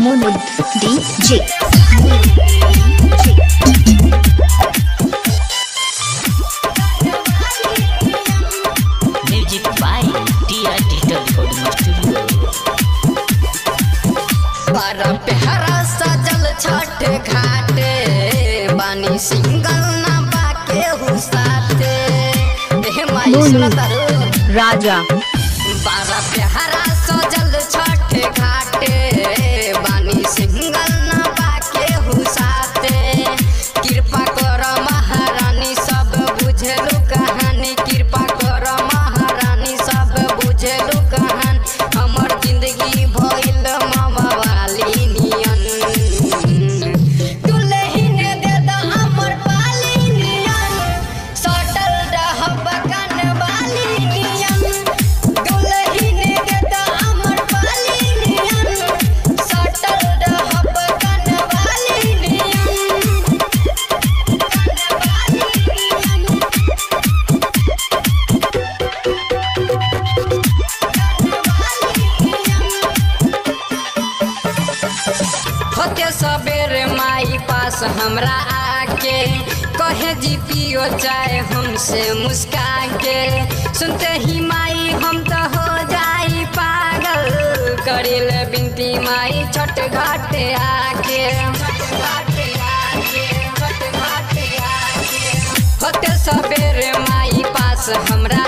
Monu DJ. Music by TR digital recording studio. बड़ा प्यारा सजल छठ घाटे बानी सिंगल ना बाके हुसाते राजा बड़ा प्यारा सजल छठ घाटे बानी सिंगल ना बाके हुसाते कृपा कर महारानी सब बुझलु कहानी कृपा कर महारानी सब बुझलु कहानी हमर जिंदगी भइल मामा वाली नियन दुल्हन दे द हमर पाली नियन सटल रहब कन वाली नियन दुल्हन दे द हमर पाली नियन सटल रहब कन वाली नियन होते सबेरे माई पास हमरा आके कहे जी पियो चाहे हमसे मुस्का के सुनते ही माई हम तो हो जाई पागल करिल बिनती माई छठ घाटे आके होते सबेरे माई पास हमरा